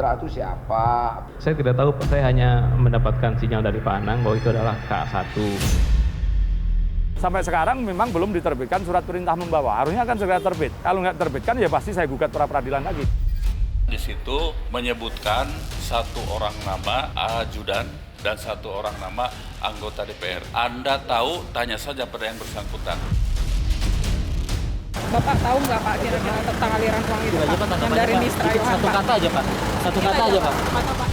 Mitra itu siapa? Saya tidak tahu, saya hanya mendapatkan sinyal dari Pak Anang bahwa itu adalah K1. Sampai sekarang memang belum diterbitkan surat perintah membawa. Harusnya kan segera terbit. Kalau nggak terbitkan ya pasti saya gugat pra peradilan lagi. Di situ menyebutkan satu orang nama ajudan dan satu orang nama anggota DPR. Anda tahu, tanya saja pada yang bersangkutan. Bapak tahu nggak Pak kira-kira tentang aliran uang itu Pak? Yang dari Mitra Yohan, Satu kata aja Pak. Satu kata aja Pak. Pak.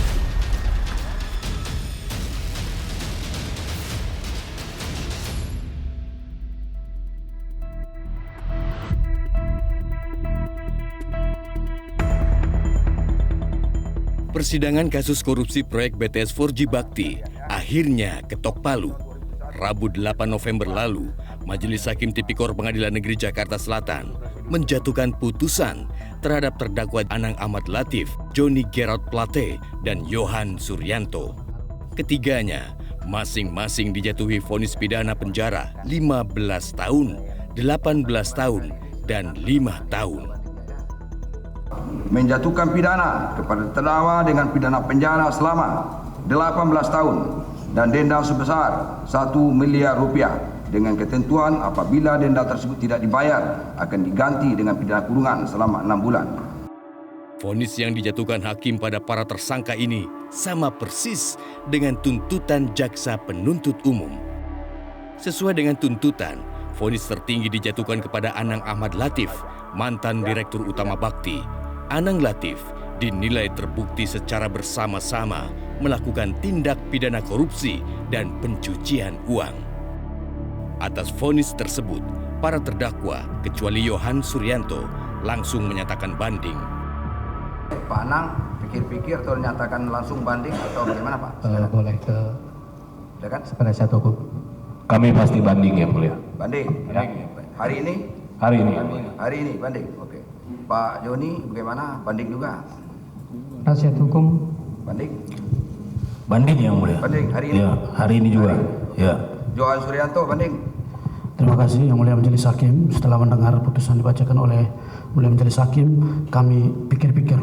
Persidangan kasus korupsi proyek BTS 4G Bakti akhirnya ketok palu. Rabu 8 November lalu, Majelis Hakim Tipikor Pengadilan Negeri Jakarta Selatan menjatuhkan putusan terhadap terdakwa Anang Ahmad Latif, Johnny Gerard Plate, dan Yohan Suryanto. Ketiganya masing-masing dijatuhi vonis pidana penjara 15 tahun, 18 tahun, dan 5 tahun. Menjatuhkan pidana kepada terdakwa dengan pidana penjara selama 18 tahun dan denda sebesar 1 miliar rupiah dengan ketentuan apabila denda tersebut tidak dibayar akan diganti dengan pidana kurungan selama 6 bulan. Vonis yang dijatuhkan hakim pada para tersangka ini sama persis dengan tuntutan jaksa penuntut umum. Sesuai dengan tuntutan, vonis tertinggi dijatuhkan kepada Anang Ahmad Latif, mantan Direktur Utama Bakti. Anang Latif dinilai terbukti secara bersama-sama melakukan tindak pidana korupsi dan pencucian uang. Atas vonis tersebut, para terdakwa kecuali Yohan Suryanto langsung menyatakan banding. Pak Anang pikir-pikir atau menyatakan langsung banding atau bagaimana Pak? Boleh ke penasihat hukum. Kami pasti banding ya mulia. Banding. Ya. Hari ini? Hari ini. Hari ini banding. Oke. Pak Joni bagaimana? Banding juga? Penasihat hukum. Banding. Banding yang mulia. Banding hari ini. Ya, hari ini juga. Ya. Yohan Suryanto banding. Terima kasih Yang Mulia Majelis Hakim. Setelah mendengar putusan dibacakan oleh Mulia Majelis Hakim, kami pikir-pikir.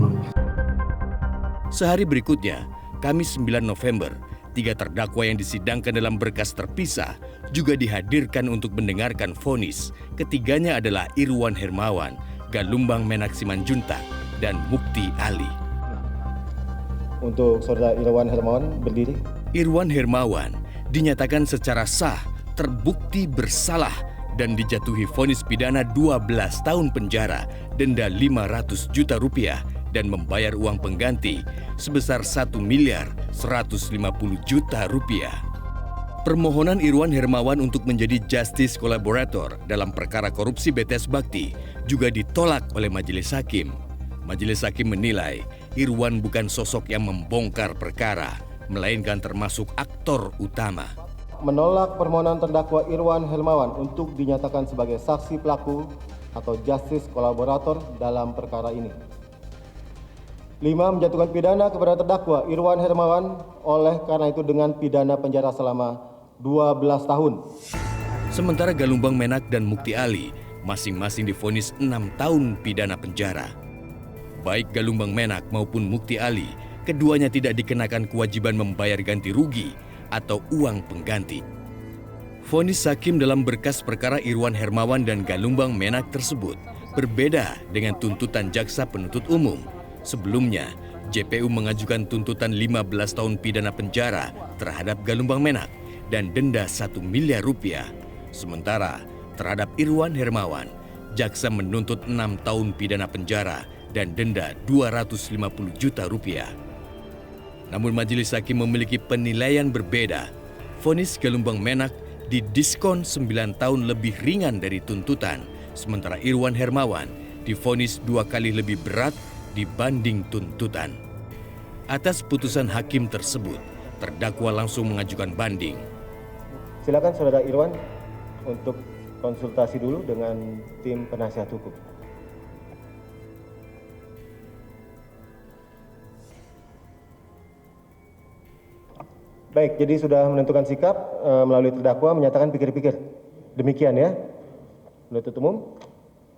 Sehari berikutnya, Kamis 9 November, 3 terdakwa yang disidangkan dalam berkas terpisah juga dihadirkan untuk mendengarkan vonis. Ketiganya adalah Irwan Hermawan, Galumbang Menak Simanjuntak, dan Mukti Ali. Untuk saudara Irwan Hermawan berdiri. Irwan Hermawan dinyatakan secara sah terbukti bersalah dan dijatuhi vonis pidana 12 tahun penjara, denda 500 juta rupiah, dan membayar uang pengganti sebesar 1 miliar 150 juta rupiah. Permohonan Irwan Hermawan untuk menjadi justice collaborator dalam perkara korupsi BTS Bakti juga ditolak oleh Majelis Hakim. Majelis Hakim menilai Irwan bukan sosok yang membongkar perkara, melainkan termasuk aktor utama. Menolak permohonan terdakwa Irwan Hermawan untuk dinyatakan sebagai saksi pelaku atau justice collaborator dalam perkara ini. 5. Menjatuhkan pidana kepada terdakwa Irwan Hermawan oleh karena itu dengan pidana penjara selama 12 tahun. Sementara Galumbang Menak dan Mukti Ali masing-masing divonis 6 tahun pidana penjara. Baik Galumbang Menak maupun Mukti Ali, keduanya tidak dikenakan kewajiban membayar ganti rugi atau uang pengganti. Vonis hakim dalam berkas perkara Irwan Hermawan dan Galumbang Menak tersebut berbeda dengan tuntutan jaksa penuntut umum. Sebelumnya, JPU mengajukan tuntutan 15 tahun pidana penjara terhadap Galumbang Menak dan denda 1 miliar rupiah. Sementara terhadap Irwan Hermawan, jaksa menuntut 6 tahun pidana penjara dan denda 250 juta rupiah. Namun Majelis Hakim memiliki penilaian berbeda. Vonis Galumbang Menak didiskon 9 tahun lebih ringan dari tuntutan, sementara Irwan Hermawan divonis 2 kali lebih berat dibanding tuntutan. Atas putusan hakim tersebut, terdakwa langsung mengajukan banding. Silakan saudara Irwan untuk konsultasi dulu dengan tim penasihat hukum. Baik, jadi sudah menentukan sikap melalui terdakwa menyatakan pikir-pikir. Demikian ya, penuntut umum,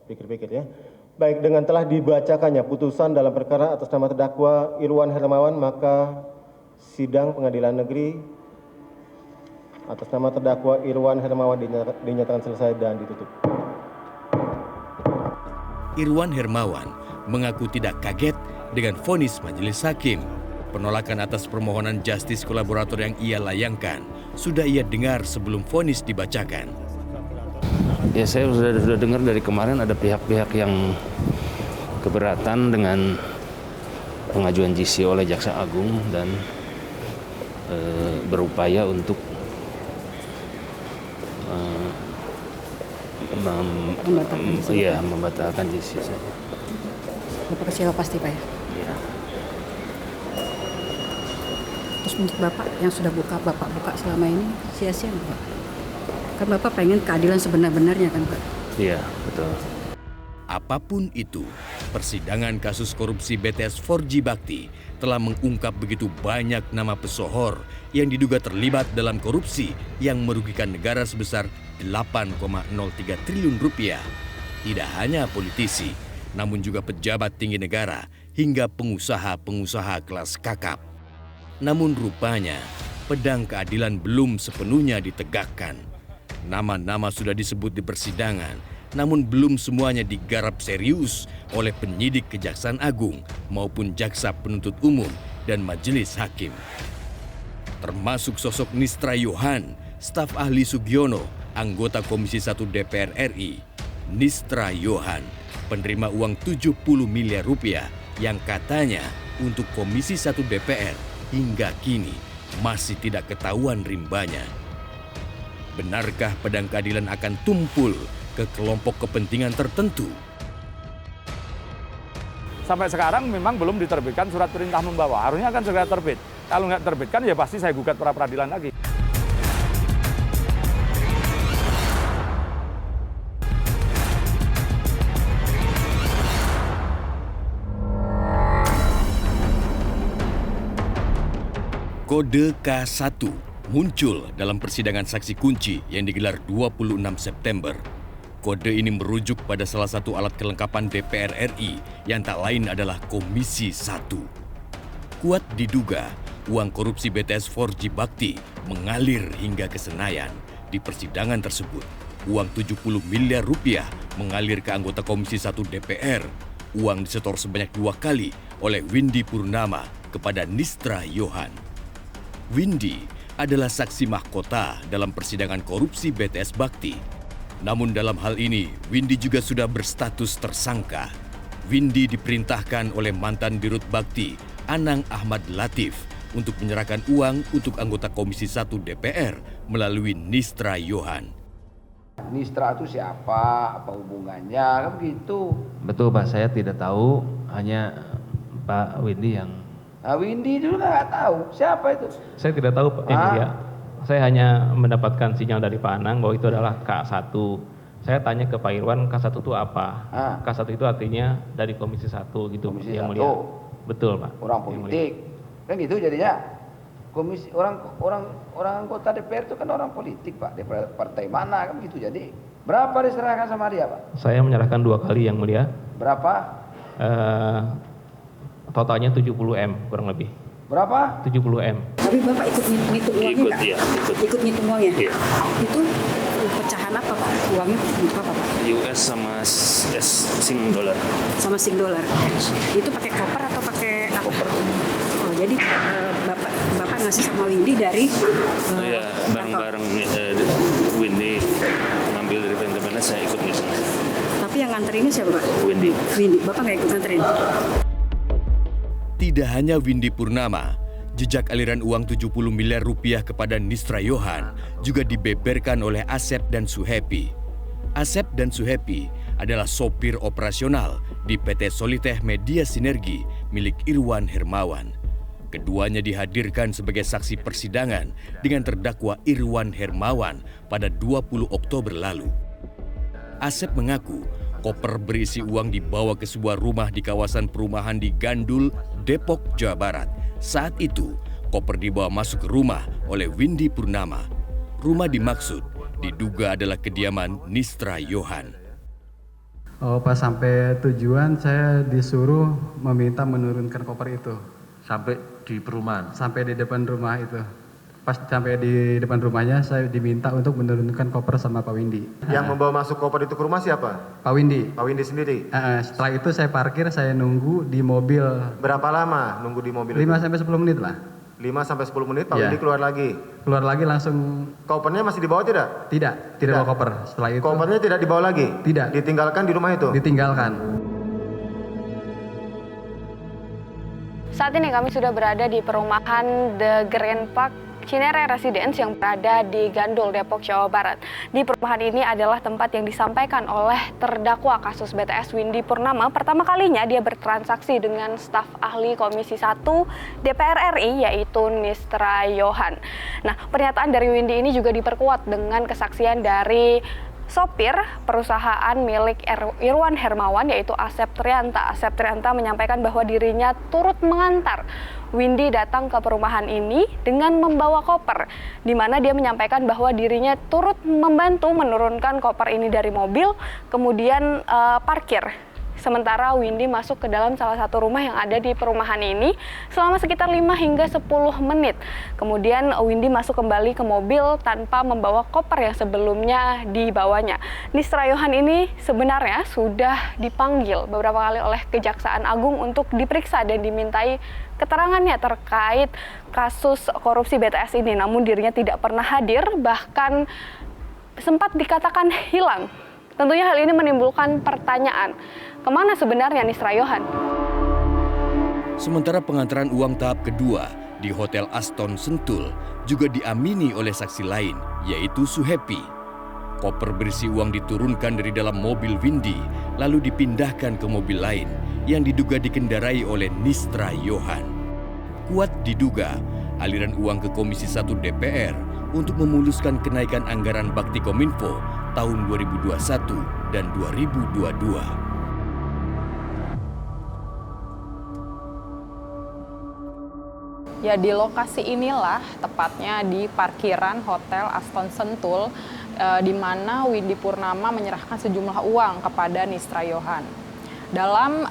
pikir-pikir ya. Baik, dengan telah dibacakannya putusan dalam perkara atas nama terdakwa Irwan Hermawan, maka sidang pengadilan negeri atas nama terdakwa Irwan Hermawan dinyatakan selesai dan ditutup. Irwan Hermawan mengaku tidak kaget dengan vonis majelis hakim. Penolakan atas permohonan justice kolaborator yang ia layangkan sudah ia dengar sebelum vonis dibacakan. Ya, saya sudah dengar dari kemarin ada pihak-pihak yang keberatan dengan pengajuan GC oleh Jaksa Agung dan berupaya untuk membatalkan GC saja. Bapak kecewa pasti, Pak ya? Ya. Terus untuk Bapak yang sudah Bapak buka selama ini sia-sia nggak, Pak? Kan Bapak pengen keadilan sebenar-benarnya kan, Pak? Iya, betul. Apapun itu, persidangan kasus korupsi BTS 4G Bakti telah mengungkap begitu banyak nama pesohor yang diduga terlibat dalam korupsi yang merugikan negara sebesar 8,03 triliun rupiah. Tidak hanya politisi, namun juga pejabat tinggi negara hingga pengusaha-pengusaha kelas kakap. Namun rupanya, pedang keadilan belum sepenuhnya ditegakkan. Nama-nama sudah disebut di persidangan, namun belum semuanya digarap serius oleh penyidik Kejaksaan Agung maupun jaksa penuntut umum dan majelis hakim. Termasuk sosok Nistra Yohan, staf ahli Sugiono, anggota Komisi 1 DPR RI. Nistra Yohan, penerima uang 70 miliar rupiah yang katanya untuk Komisi 1 DPR hingga kini masih tidak ketahuan rimbanya. Benarkah pedang keadilan akan tumpul ke kelompok kepentingan tertentu? Sampai sekarang memang belum diterbitkan surat perintah membawa. Harusnya akan segera terbit. Kalau nggak terbitkan ya pasti saya gugat pra peradilan lagi. Kode K1 muncul dalam persidangan saksi kunci yang digelar 26 September. Kode ini merujuk pada salah satu alat kelengkapan DPR RI yang tak lain adalah Komisi 1. Kuat diduga uang korupsi BTS 4G Bakti mengalir hingga ke Senayan. Di persidangan tersebut, uang 70 miliar rupiah mengalir ke anggota Komisi 1 DPR. Uang disetor sebanyak 2 kali oleh Windy Purnama kepada Nistra Yohan. Windy adalah saksi mahkota dalam persidangan korupsi BTS Bakti. Namun dalam hal ini, Windy juga sudah berstatus tersangka. Windy diperintahkan oleh mantan Dirut Bakti, Anang Ahmad Latif, untuk menyerahkan uang untuk anggota Komisi 1 DPR melalui Nistra Yohan. Nistra itu siapa? Apa hubungannya? Kan begitu. Betul, Pak. Saya tidak tahu, hanya Pak Windy yang... Nah, Windy juga nggak tahu. Siapa itu? Saya tidak tahu, Pak. Ya. Saya hanya mendapatkan sinyal dari Pak Anang bahwa itu adalah K1. Saya tanya ke Pak Irwan, K1 itu apa? K1 itu artinya dari Komisi 1 gitu. Komisi yang 1. mulia. Betul, Pak. Orang politik. Kan gitu jadinya. Komisi orang anggota DPR itu kan orang politik, Pak. DPR partai mana kan gitu. Jadi berapa diserahkan sama dia, Pak? Saya menyerahkan 2 kali yang mulia. Berapa? Totalnya 70M kurang lebih. Berapa? 70M. Tapi Bapak ikut ngitung uangnya nggak? Iya, Ikut ngitung uangnya? Iya. Itu pecahan apa, Pak? Uangnya apa, Pak? US sama Sing dolar. Sama Sing dolar. Itu pakai koper atau pakai apa? Koper. Oh, jadi Bapak ngasih sama Windy dari Iya, bareng-bareng Windy ngambil dari Pentapenas, saya ikut ngitung. Tapi yang nganterinnya siapa, Pak? Windy. Bapak nggak ikut nganterin? Tidak hanya Windy Purnama, jejak aliran uang 70 miliar rupiah kepada Nistra Yohan juga dibeberkan oleh Asep dan Suhepi. Asep dan Suhepi adalah sopir operasional di PT Soliteh Media Sinergi milik Irwan Hermawan. Keduanya dihadirkan sebagai saksi persidangan dengan terdakwa Irwan Hermawan pada 20 Oktober lalu. Asep mengaku koper berisi uang dibawa ke sebuah rumah di kawasan perumahan di Gandul, Depok, Jawa Barat. Saat itu, koper dibawa masuk ke rumah oleh Windy Purnama. Rumah dimaksud diduga adalah kediaman Nistra Yohan. Oh, pas sampai tujuan saya disuruh meminta menurunkan koper itu. Sampai di perumahan? Sampai di depan rumah itu. Pas sampai di depan rumahnya saya diminta untuk menurunkan koper sama Pak Windy. Yang membawa masuk koper itu ke rumah siapa? Pak Windy. Pak Windy sendiri? Setelah itu saya parkir, saya nunggu di mobil. Berapa lama nunggu di mobil? 5 sampai 10 menit lah. 5 sampai 10 menit Pak Windy keluar lagi? Keluar lagi langsung. Kopernya masih dibawa tidak? Tidak bawa koper. Setelah itu. Kopernya tidak dibawa lagi? Tidak. Ditinggalkan di rumah itu? Ditinggalkan. Saat ini kami sudah berada di perumahan The Grand Park Cinere Residence yang berada di Gandul, Depok, Jawa Barat. Di perumahan ini adalah tempat yang disampaikan oleh terdakwa kasus BTS Windy Purnama. Pertama kalinya dia bertransaksi dengan staf ahli Komisi 1 DPR RI yaitu Nistra Yohan. Nah, pernyataan dari Windy ini juga diperkuat dengan kesaksian dari sopir perusahaan milik Irwan Hermawan yaitu Asep Trianta. Asep Trianta menyampaikan bahwa dirinya turut mengantar Windy datang ke perumahan ini dengan membawa koper, di mana dia menyampaikan bahwa dirinya turut membantu menurunkan koper ini dari mobil, kemudian parkir. Sementara Windy masuk ke dalam salah satu rumah yang ada di perumahan ini selama sekitar 5 hingga 10 menit. Kemudian Windy masuk kembali ke mobil tanpa membawa koper yang sebelumnya dibawanya. Nistra Yohan ini sebenarnya sudah dipanggil beberapa kali oleh Kejaksaan Agung untuk diperiksa dan dimintai keterangannya terkait kasus korupsi BTS ini. Namun dirinya tidak pernah hadir, bahkan sempat dikatakan hilang. Tentunya hal ini menimbulkan pertanyaan, kemana sebenarnya Nistra Yohan? Sementara pengantaran uang tahap kedua di Hotel Aston Sentul juga diamini oleh saksi lain, yaitu Suhepi. Koper berisi uang diturunkan dari dalam mobil Windy, lalu dipindahkan ke mobil lain yang diduga dikendarai oleh Nistra Yohan. Kuat diduga aliran uang ke Komisi 1 DPR untuk memuluskan kenaikan anggaran Bakti Kominfo tahun 2021 dan 2022. Ya, di lokasi inilah, tepatnya di parkiran Hotel Aston Sentul, di mana Windy Purnama menyerahkan sejumlah uang kepada Nistra Yohan. Dalam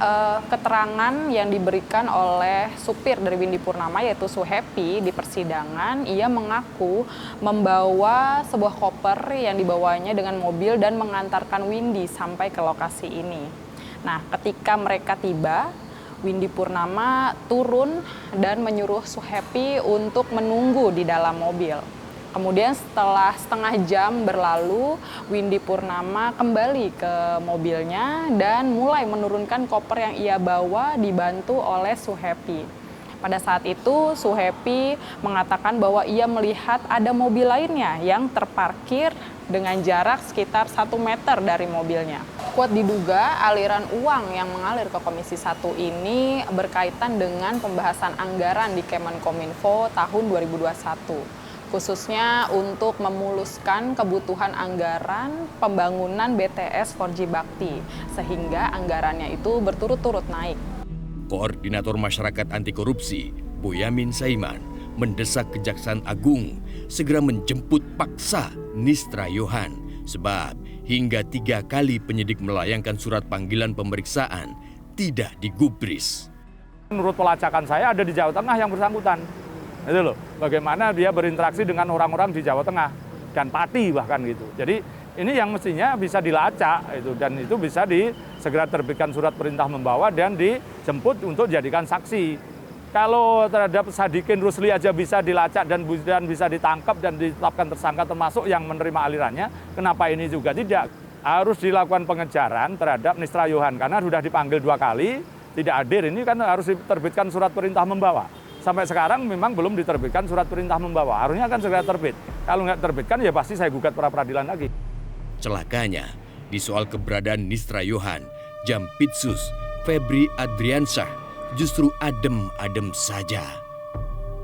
keterangan yang diberikan oleh supir dari Windy Purnama yaitu Suhepi di persidangan, ia mengaku membawa sebuah koper yang dibawanya dengan mobil dan mengantarkan Windy sampai ke lokasi ini. Nah, ketika mereka tiba, Windy Purnama turun dan menyuruh Suhepi untuk menunggu di dalam mobil. Kemudian setelah setengah jam berlalu, Windy Purnama kembali ke mobilnya dan mulai menurunkan koper yang ia bawa dibantu oleh Suhepi. Pada saat itu Suhepi mengatakan bahwa ia melihat ada mobil lainnya yang terparkir dengan jarak sekitar 1 meter dari mobilnya. Kuat diduga aliran uang yang mengalir ke Komisi 1 ini berkaitan dengan pembahasan anggaran di Kemenkominfo tahun 2021. Khususnya untuk memuluskan kebutuhan anggaran pembangunan BTS 4G Bakti, sehingga anggarannya itu berturut-turut naik. Koordinator Masyarakat Anti Korupsi, Boyamin Saiman, mendesak Kejaksaan Agung segera menjemput paksa Nistra Yohan, sebab hingga 3 kali penyidik melayangkan surat panggilan pemeriksaan tidak digubris. Menurut pelacakan saya ada di Jawa Tengah yang bersangkutan. Itu loh, bagaimana dia berinteraksi dengan orang-orang di Jawa Tengah dan Pati bahkan gitu. Jadi ini yang mestinya bisa dilacak itu, dan itu bisa segera terbitkan surat perintah membawa dan dijemput untuk dijadikan saksi. Kalau terhadap Sadikin Rusli aja bisa dilacak dan bisa ditangkap dan ditetapkan tersangka termasuk yang menerima alirannya, kenapa ini juga tidak? Harus dilakukan pengejaran terhadap Nistra Yohan karena sudah dipanggil 2 kali, tidak hadir, ini kan harus diterbitkan surat perintah membawa. Sampai sekarang memang belum diterbitkan surat perintah membawa. Harusnya kan segera terbit. Kalau nggak terbitkan ya pasti saya gugat pra peradilan lagi. Celakanya, di soal keberadaan Nistra Yohan, Jampitsus Febri Adriansyah justru adem-adem saja.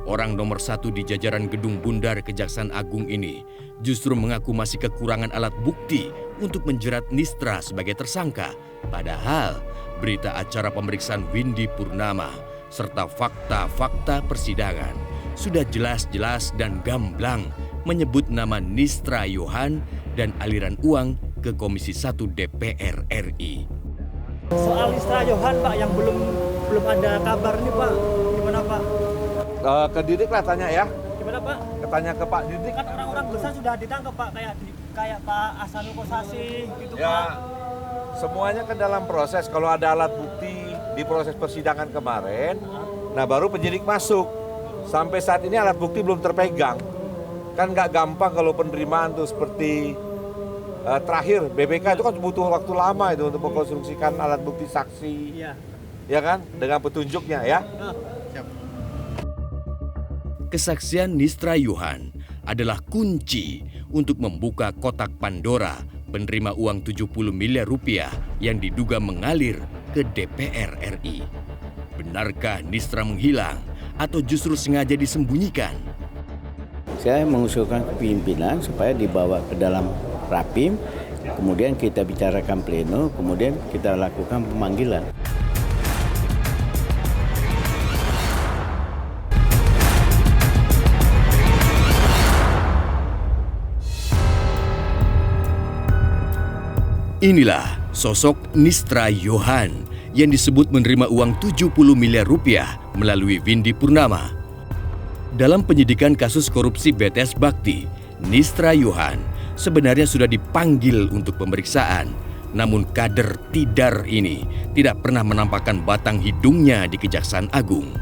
Orang nomor 1 di jajaran Gedung Bundar Kejaksaan Agung ini justru mengaku masih kekurangan alat bukti untuk menjerat Nistra sebagai tersangka. Padahal berita acara pemeriksaan Windy Purnama serta fakta-fakta persidangan sudah jelas-jelas dan gamblang menyebut nama Nistra Yohan dan aliran uang ke Komisi 1 DPR RI. Soal Nistra Yohan Pak yang belum ada kabar nih Pak, gimana Pak? Ke Didik lah tanya ya. Gimana Pak? Tanya ke Pak Didik. Kan orang-orang besar sudah ditangkap Pak, kayak Pak Ahsanul Kossasi gitu Ya, Pak. semuanya kan dalam proses. Kalau ada alat bukti di proses persidangan kemarin, nah baru penyidik masuk. Sampai saat ini alat bukti belum terpegang. Kan nggak gampang kalau penerimaan tuh seperti terakhir BPK itu kan butuh waktu lama itu untuk mengkonstruksikan alat bukti saksi. Iya. Ya kan? Dengan petunjuknya ya. Kesaksian Nistra Yohan adalah kunci untuk membuka kotak Pandora penerima uang 70 miliar rupiah yang diduga mengalir ke DPR RI. Benarkah Nistra menghilang atau justru sengaja disembunyikan? Saya mengusulkan ke pimpinan supaya dibawa ke dalam Rapim, kemudian kita bicarakan pleno, kemudian kita lakukan pemanggilan. Inilah sosok Nistra Yohan yang disebut menerima uang 70 miliar rupiah melalui Windy Purnama. Dalam penyidikan kasus korupsi BTS Bakti, Nistra Yohan sebenarnya sudah dipanggil untuk pemeriksaan. Namun kader Tidar ini tidak pernah menampakkan batang hidungnya di Kejaksaan Agung.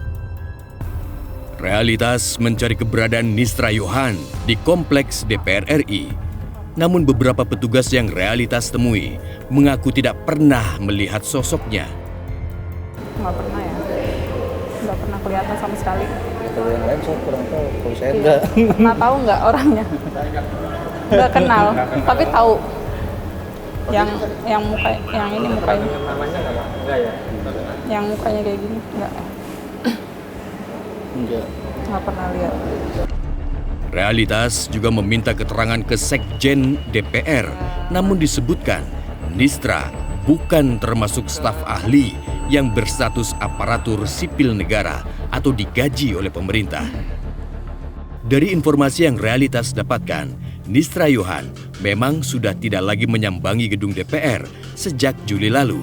Realitas mencari keberadaan Nistra Yohan di kompleks DPR RI. Namun beberapa petugas yang realitas temui mengaku tidak pernah melihat sosoknya. Nggak pernah ya, nggak pernah kelihatan sama sekali. Kalau yang lain saya kurang tahu, kalau saya enggak. Pernah tahu nggak orangnya? Nggak kenal, tapi tahu. Yang muka, yang ini mukanya. Yang mukanya kayak gini, enggak. Nggak pernah lihat. Realitas juga meminta keterangan ke Sekjen DPR, namun disebutkan Nistra bukan termasuk staf ahli yang berstatus aparatur sipil negara atau digaji oleh pemerintah. Dari informasi yang Realitas dapatkan, Nistra Yohan memang sudah tidak lagi menyambangi gedung DPR sejak Juli lalu.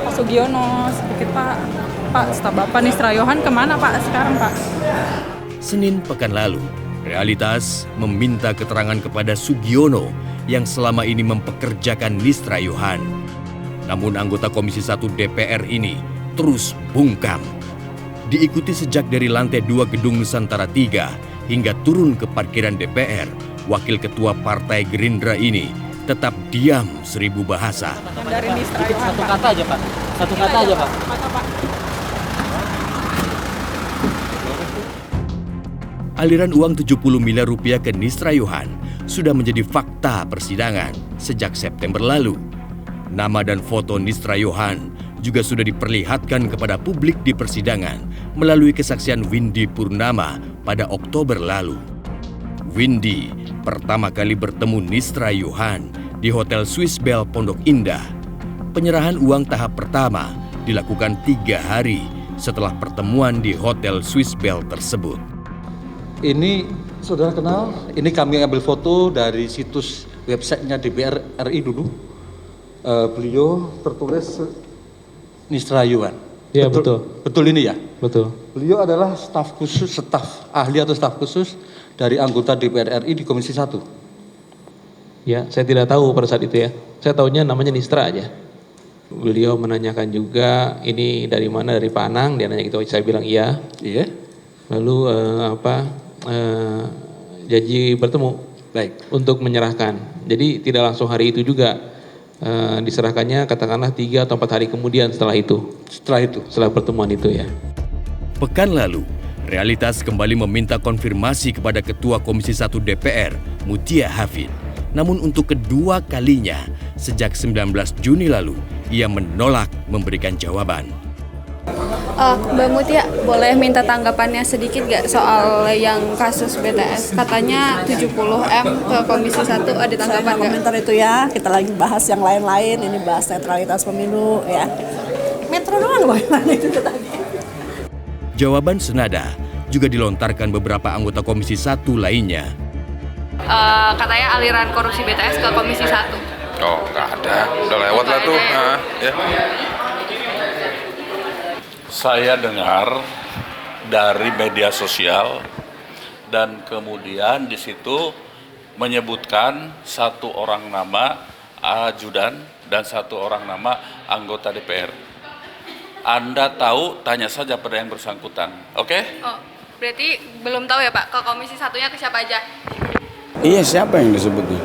Pak Sugiono, sedikit Pak, staf Bapak Nistra Yohan kemana Pak sekarang Pak? Senin pekan lalu, Realitas meminta keterangan kepada Sugiono yang selama ini mempekerjakan Nistra Yohan. Namun anggota Komisi 1 DPR ini terus bungkam. Diikuti sejak dari lantai 2 gedung Nusantara 3 hingga turun ke parkiran DPR, Wakil Ketua Partai Gerindra ini tetap diam 1000 bahasa. Dari Nistra Yohan, Satu kata aja Pak. Satu kata aja Pak. Aliran uang 70 miliar rupiah ke Nistra Yohan sudah menjadi fakta persidangan sejak September lalu. Nama dan foto Nistra Yohan juga sudah diperlihatkan kepada publik di persidangan melalui kesaksian Windy Purnama pada Oktober lalu. Windy pertama kali bertemu Nistra Yohan di Hotel Swiss Bell Pondok Indah. Penyerahan uang tahap pertama dilakukan 3 hari setelah pertemuan di Hotel Swiss Bell tersebut. Ini saudara kenal, ini kami ambil foto dari situs websitenya DPR RI dulu. Beliau tertulis Nistra Yohan. Iya betul. Betul ini ya? Betul. Beliau adalah staf khusus, staf ahli atau staf khusus dari anggota DPR RI di Komisi 1. Ya, saya tidak tahu pada saat itu ya. Saya tahunya namanya Nistra aja. Beliau menanyakan juga ini dari mana, dari Pak Anang, dia nanya gitu, saya bilang iya. Iya. Lalu janji bertemu untuk menyerahkan. Jadi tidak langsung hari itu juga diserahkannya, katakanlah 3 atau 4 hari kemudian setelah itu. Setelah pertemuan itu ya. Pekan lalu, Realitas kembali meminta konfirmasi kepada Ketua Komisi 1 DPR, Mutia Hafid. Namun untuk kedua kalinya sejak 19 Juni lalu, ia menolak memberikan jawaban. Mbak Mutia, boleh minta tanggapannya sedikit gak soal yang kasus BTS? Katanya 70M ke Komisi 1, ada tanggapan gak? Komentar itu ya, kita lagi bahas yang lain-lain, ini bahas netralitas pemilu ya. Metro doang bagaimana itu tadi. Jawaban senada juga dilontarkan beberapa anggota Komisi 1 lainnya. Katanya aliran korupsi BTS ke Komisi 1. Oh, nggak ada. Udah lewat lah tuh. Ya. Saya dengar dari media sosial dan kemudian di situ menyebutkan satu orang nama ajudan dan satu orang nama anggota DPR. Anda tahu, tanya saja pada yang bersangkutan. Oke? Oh, berarti belum tahu ya Pak, ke Komisi 1-nya ke siapa aja? Iya, siapa yang disebutnya?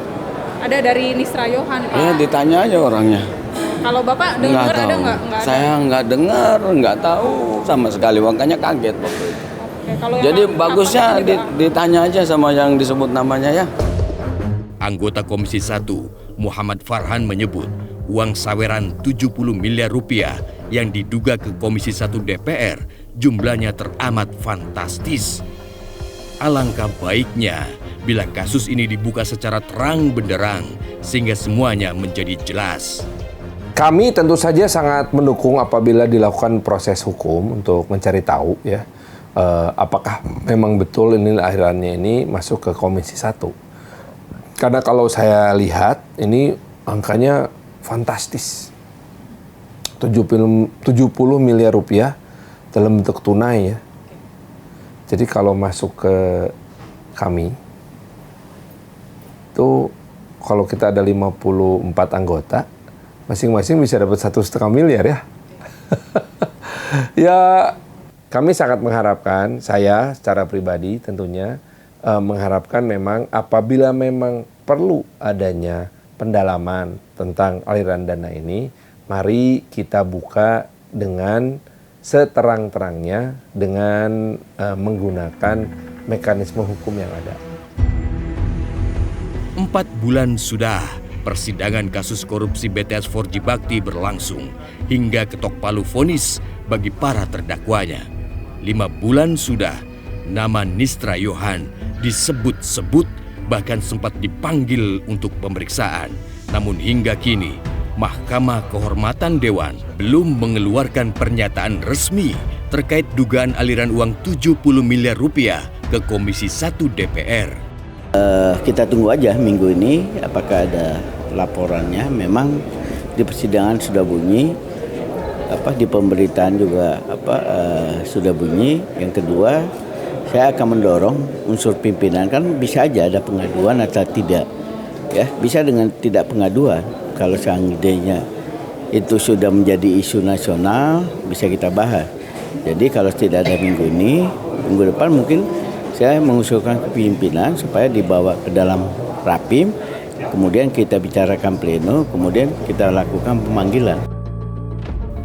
Ada dari Nisra Yohan, Pak. Ya, ditanya aja orangnya. Kalau Bapak dengar ada nggak? Nggak ada. Saya nggak dengar, nggak tahu sama sekali, makanya kaget waktu itu. Oke, kalau jadi yang bagusnya ditanya aja sama yang disebut namanya ya. Anggota Komisi 1, Muhammad Farhan menyebut uang saweran 70 miliar rupiah yang diduga ke Komisi 1 DPR jumlahnya teramat fantastis. Alangkah baiknya bila kasus ini dibuka secara terang benderang sehingga semuanya menjadi jelas. Kami tentu saja sangat mendukung apabila dilakukan proses hukum untuk mencari tahu ya apakah memang betul ini alirannya ini masuk ke Komisi 1. Karena kalau saya lihat ini angkanya fantastis. 70 miliar rupiah dalam bentuk tunai ya. Jadi kalau masuk ke kami itu kalau kita ada 54 anggota, masing-masing bisa dapat 1,5 miliar ya. Ya, kami sangat mengharapkan, saya secara pribadi tentunya mengharapkan memang apabila memang perlu adanya pendalaman tentang aliran dana ini, mari kita buka dengan seterang-terangnya dengan menggunakan mekanisme hukum yang ada. 4 bulan sudah persidangan kasus korupsi BTS 4G Bakti berlangsung hingga ketok palu vonis bagi para terdakwanya. 5 bulan sudah nama Nisra Yohan disebut-sebut bahkan sempat dipanggil untuk pemeriksaan. Namun hingga kini Mahkamah Kehormatan Dewan belum mengeluarkan pernyataan resmi terkait dugaan aliran uang 70 miliar rupiah ke Komisi 1 DPR. Kita tunggu aja minggu ini apakah ada laporannya. Memang di persidangan sudah bunyi, di pemberitaan juga sudah bunyi. Yang kedua, saya akan mendorong unsur pimpinan, kan bisa aja ada pengaduan atau tidak, ya bisa dengan tidak pengaduan. Kalau seandainya itu sudah menjadi isu nasional, bisa kita bahas. Jadi kalau tidak ada minggu ini, minggu depan mungkin saya mengusulkan ke pimpinan supaya dibawa ke dalam Rapim, kemudian kita bicarakan pleno, kemudian kita lakukan pemanggilan.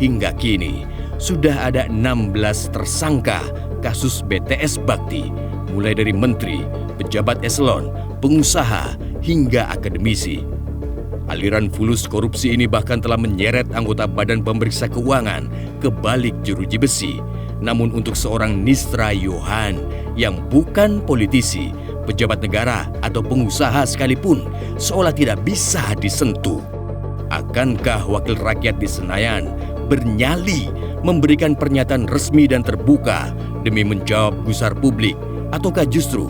Hingga kini sudah ada 16 tersangka kasus BTS Bakti, mulai dari menteri, pejabat eselon, pengusaha, hingga akademisi. Aliran fulus korupsi ini bahkan telah menyeret anggota Badan Pemeriksa Keuangan ke balik jeruji besi. Namun untuk seorang Nisra Yohan yang bukan politisi, pejabat negara atau pengusaha sekalipun seolah tidak bisa disentuh. Akankah wakil rakyat di Senayan bernyali memberikan pernyataan resmi dan terbuka demi menjawab gusar publik, ataukah justru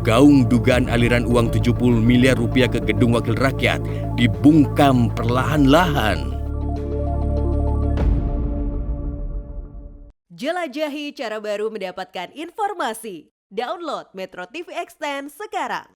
gaung dugaan aliran uang 70 miliar rupiah ke gedung wakil rakyat dibungkam perlahan-lahan? Jelajahi cara baru mendapatkan informasi. Download Metro TV Extend sekarang.